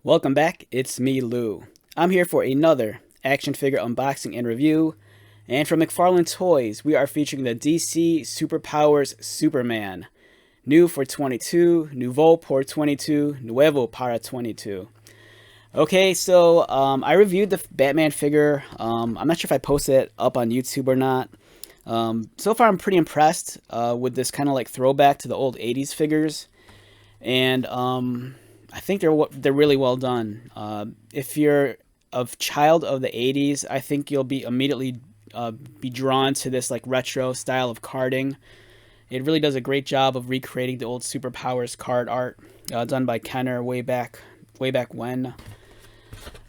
Welcome back, it's me, Lou. I'm here for another action figure unboxing and review. And from McFarlane Toys, we are featuring the DC Superpowers Superman. New for 22, Nouveau por 22, Nuevo para 22. Okay, so I reviewed the Batman figure. I'm not sure if I posted it up on YouTube or not. So far, I'm pretty impressed with this kind of like throwback to the old 80s figures. And I think they're really well done. If you're a child of the 80s, I think you'll be immediately be drawn to this like retro style of carding. It really does a great job of recreating the old Superpowers card art done by Kenner way back when.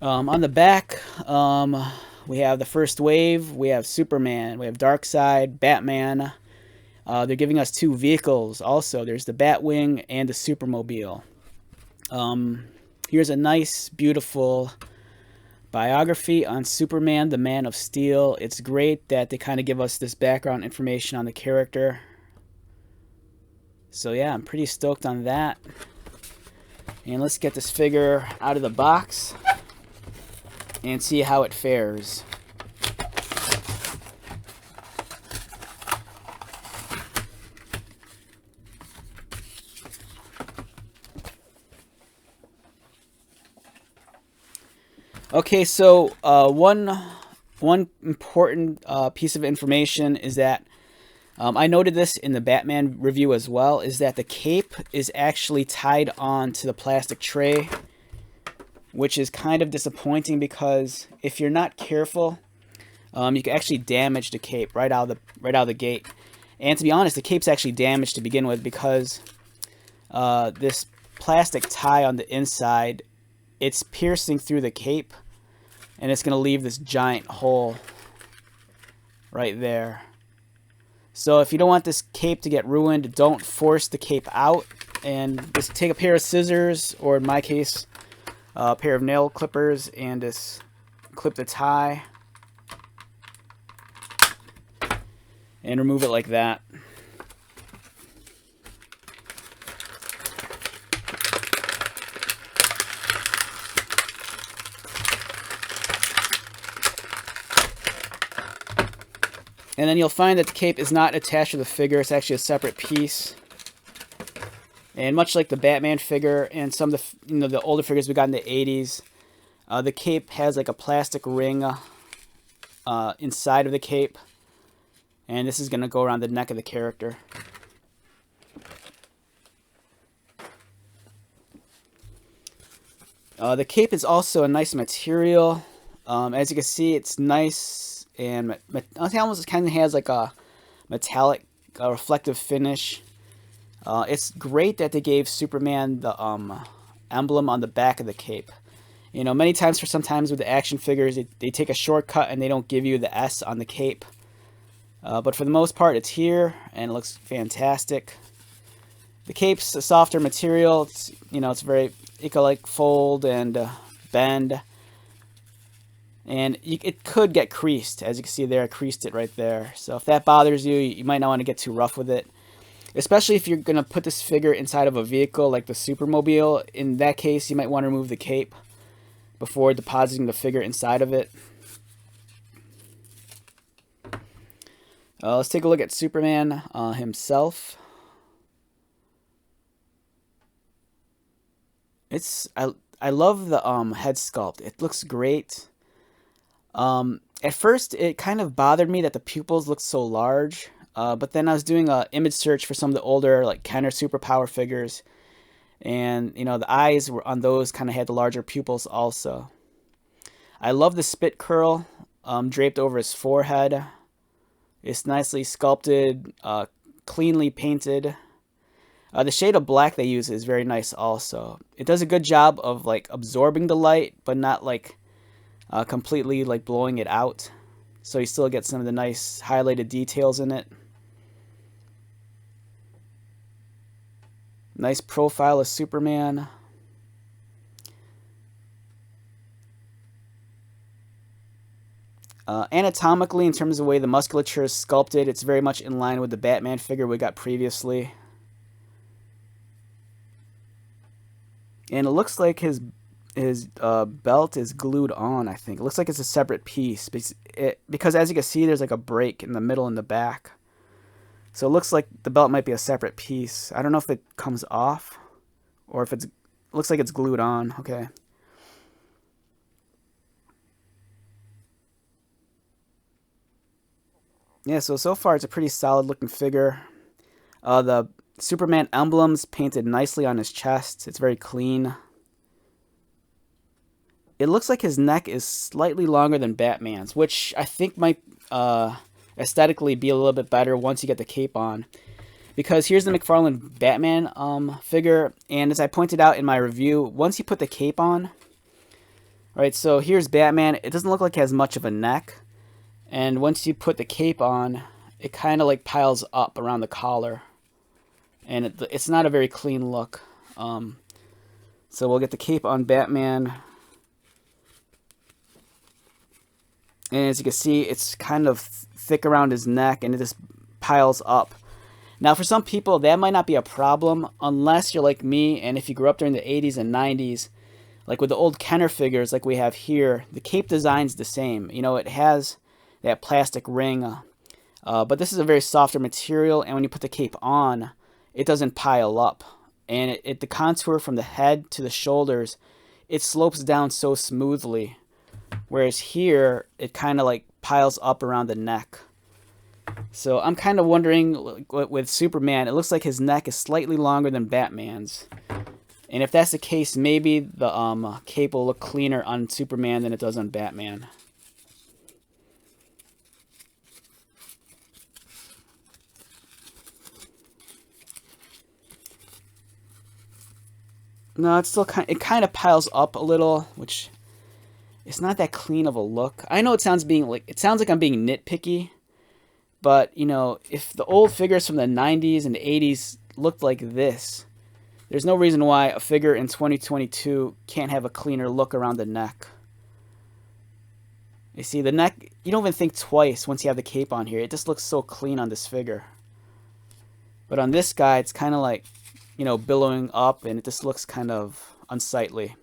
On the back, we have the first wave. We have Superman. We have Darkseid, Batman. They're giving us two vehicles. Also, there's the Batwing and the Supermobile. Here's a nice, beautiful biography on Superman, the Man of Steel. It's great that they kind of give us this background information on the character. So yeah, I'm pretty stoked on that. And let's get this figure out of the box and see how it fares. Okay, so one important piece of information is that I noted this in the Batman review as well, is that the cape is actually tied on to the plastic tray, which is kind of disappointing because if you're not careful, you can actually damage the cape right out of the gate. And to be honest, the cape's actually damaged to begin with because this plastic tie on the inside, it's piercing through the cape, and it's going to leave this giant hole right there. So if you don't want this cape to get ruined, don't force the cape out, and just take a pair of scissors, or in my case, a pair of nail clippers, and just clip the tie and remove it like that. And then you'll find that the cape is not attached to the figure. It's actually a separate piece. And much like the Batman figure and some of the older figures we got in the 80s, the cape has like a plastic ring inside of the cape. And this is going to go around the neck of the character. The cape is also a nice material. As you can see, it's nice. And it almost kind of has like a metallic, reflective finish. It's great that they gave Superman the emblem on the back of the cape. You know, many times sometimes with the action figures, they take a shortcut and they don't give you the S on the cape. But for the most part, it's here and it looks fantastic. The cape's a softer material. It's, it's very, it can like fold and bend. And it could get creased. As you can see there, I creased it right there. So if that bothers you, you might not want to get too rough with it. Especially if you're going to put this figure inside of a vehicle like the Supermobile. In that case, you might want to remove the cape before depositing the figure inside of it. Let's take a look at Superman himself. I love the head sculpt. It looks great. At first, it kind of bothered me that the pupils looked so large, but then I was doing an image search for some of the older, like, Kenner Superpower figures, and, the eyes were on those kind of had the larger pupils also. I love the spit curl draped over his forehead. It's nicely sculpted, cleanly painted. The shade of black they use is very nice also. It does a good job of, like, absorbing the light, but not, like, completely like blowing it out, so you still get some of the nice highlighted details in it. Nice profile of Superman. Anatomically, in terms of the way the musculature is sculpted, it's very much in line with the Batman figure we got previously. And it looks like his belt is glued on, I think. It looks like it's a separate piece. Because as you can see, there's like a break in the middle and the back. So it looks like the belt might be a separate piece. I don't know if it comes off or if it looks like it's glued on. Okay. Yeah, so far it's a pretty solid looking figure. The Superman emblem's painted nicely on his chest. It's very clean. It looks like his neck is slightly longer than Batman's, which I think might aesthetically be a little bit better once you get the cape on. Because here's the McFarlane Batman figure, and as I pointed out in my review, once you put the cape on, right, so here's Batman. It doesn't look like he has much of a neck. And once you put the cape on, it kind of like piles up around the collar. And it's not a very clean look. So we'll get the cape on Batman. And as you can see, it's kind of thick around his neck and it just piles up. Now for some people, that might not be a problem unless you're like me and if you grew up during the 80s and 90s. Like with the old Kenner figures like we have here, the cape design's the same. You know, it has that plastic ring, but this is a very softer material, and when you put the cape on, it doesn't pile up. And the contour from the head to the shoulders, it slopes down so smoothly. Whereas here, it kind of like piles up around the neck. So I'm kind of wondering, with Superman, it looks like his neck is slightly longer than Batman's. And if that's the case, maybe the cape will look cleaner on Superman than it does on Batman. No, it's still kind of piles up a little, which it's not that clean of a look. I know it sounds like I'm being nitpicky, but you know, if the old figures from the 90s and the 80s looked like this, there's no reason why a figure in 2022 can't have a cleaner look around the neck. You see, the neck, you don't even think twice once you have the cape on here. It just looks so clean on this figure. But on this guy, it's kind of like, you know, billowing up, and it just looks kind of unsightly.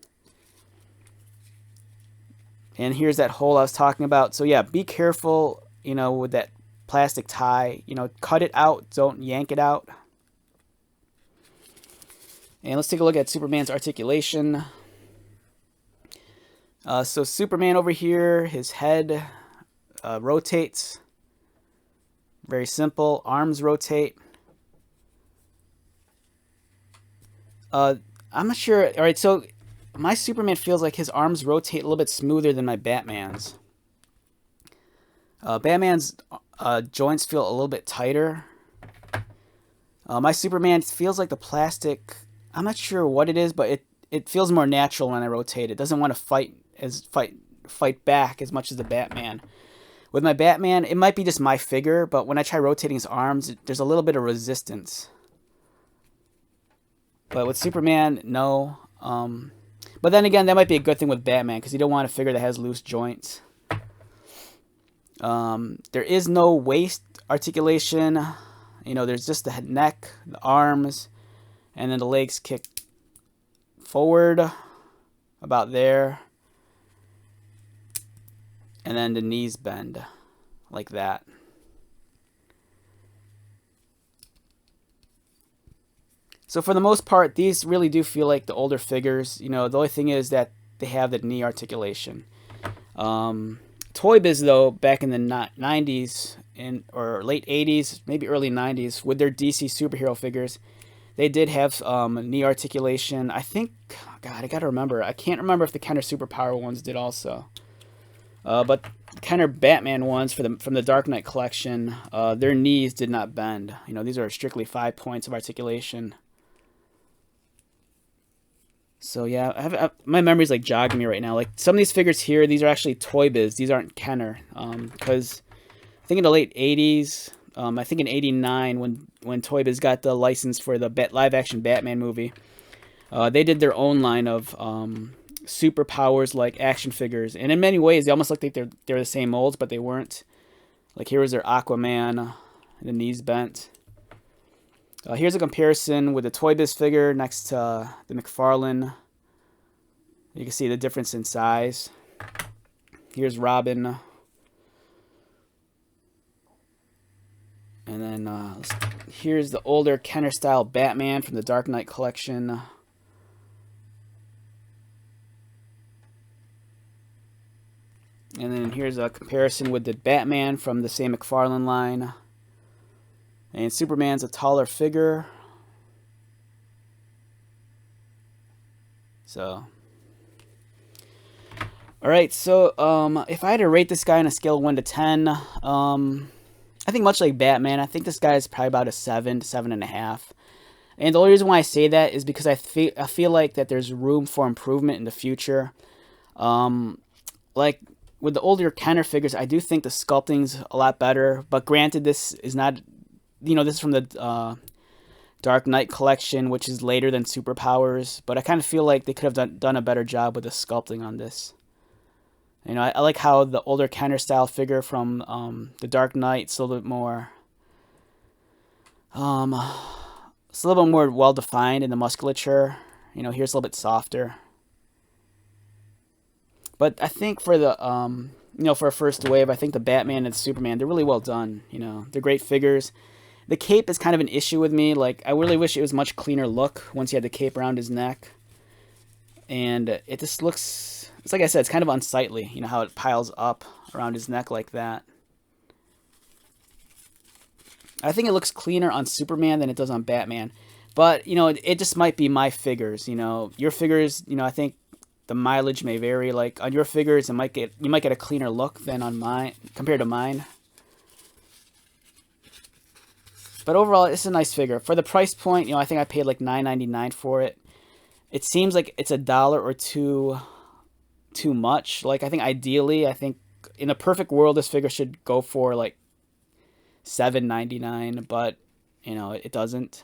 And here's that hole I was talking about. So yeah, be careful, you know, with that plastic tie. You know, cut it out, don't yank it out. And let's take a look at Superman's articulation. So Superman over here, his head rotates. Very simple. Arms rotate. I'm not sure. All right, so my Superman feels like his arms rotate a little bit smoother than my Batman's. Batman's joints feel a little bit tighter. My Superman feels like the plastic, I'm not sure what it is, but it feels more natural when I rotate. It doesn't want to fight back as much as the Batman. With my Batman, it might be just my figure, but when I try rotating his arms, there's a little bit of resistance. But with Superman, no. But then again, that might be a good thing with Batman, because you don't want a figure that has loose joints. There is no waist articulation. You know, there's just the neck, the arms, and then the legs kick forward about there. And then the knees bend like that. So for the most part, these really do feel like the older figures. You know, the only thing is that they have the knee articulation. Toy Biz, though, back in the 90s or late 80s, maybe early 90s, with their DC superhero figures, they did have knee articulation. I think, God, I gotta remember. I can't remember if the Kenner Superpower ones did also. But Kenner Batman ones from the Dark Knight collection, their knees did not bend. You know, these are strictly 5 points of articulation. So yeah, my memory's like jogging me right now. Like some of these figures here, these are actually Toy Biz. These aren't Kenner. Because I think in the late 80s, I think in 89 when Toy Biz got the license for the live action Batman movie, they did their own line of superpowers like action figures. And in many ways, they almost look like they're the same molds, but they weren't. Like here was their Aquaman, the knees bent. Here's a comparison with the Toy Biz figure next to the McFarlane You can see the difference in size. Here's Robin. And then here's the older Kenner style Batman from the Dark Knight collection. And then here's a comparison with the Batman from the same McFarlane line. And Superman's a taller figure. So, alright, so if I had to rate this guy on a scale of 1 to 10, I think much like Batman, I think this guy is probably about a 7 to 7.5. And the only reason why I say that is because I feel like that there's room for improvement in the future. Like with the older Kenner figures, I do think the sculpting's a lot better. But granted, this is not, this is from the Dark Knight collection, which is later than Superpowers. But I kind of feel like they could have done a better job with the sculpting on this. I like how the older Kenner style figure from the Dark Knight is a little bit more, it's a little bit more well defined in the musculature. Here's a little bit softer. But I think for the for a first wave, I think the Batman and the Superman, they're really well done. They're great figures. The cape is kind of an issue with me. Like, I really wish it was a much cleaner look once he had the cape around his neck. And it just looks, it's like I said, it's kind of unsightly. How it piles up around his neck like that. I think it looks cleaner on Superman than it does on Batman. But, it just might be my figures. Your figures, I think the mileage may vary. Like on your figures, you might get a cleaner look than on mine compared to mine. But overall, it's a nice figure. For the price point, I think I paid like $9.99 for it. It seems like it's $1 or $2 too much. Like, I think ideally, in a perfect world, this figure should go for like $7.99, but it doesn't.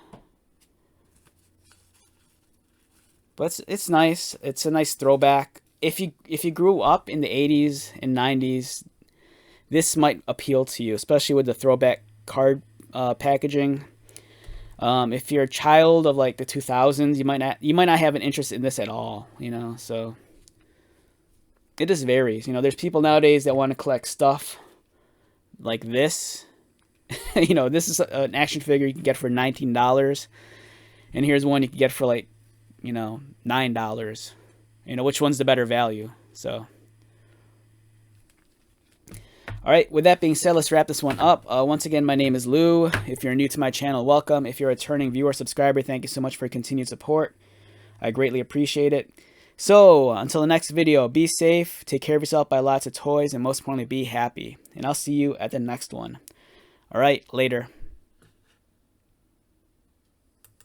But it's nice. It's a nice throwback. If you grew up in the 80s and 90s, this might appeal to you, especially with the throwback card packaging. If you're a child of like the 2000s, you might not have an interest in this at all. So it just varies. There's people nowadays that want to collect stuff like this. This is an action figure you can get for $19, and here's one you can get for like $9. Which one's the better value? So, all right, with that being said, let's wrap this one up. Once again, my name is Lou. If you're new to my channel, welcome. If you're a returning viewer, subscriber, thank you so much for your continued support. I greatly appreciate it. So, until the next video, be safe, take care of yourself, buy lots of toys, and most importantly, be happy. And I'll see you at the next one. All right, later.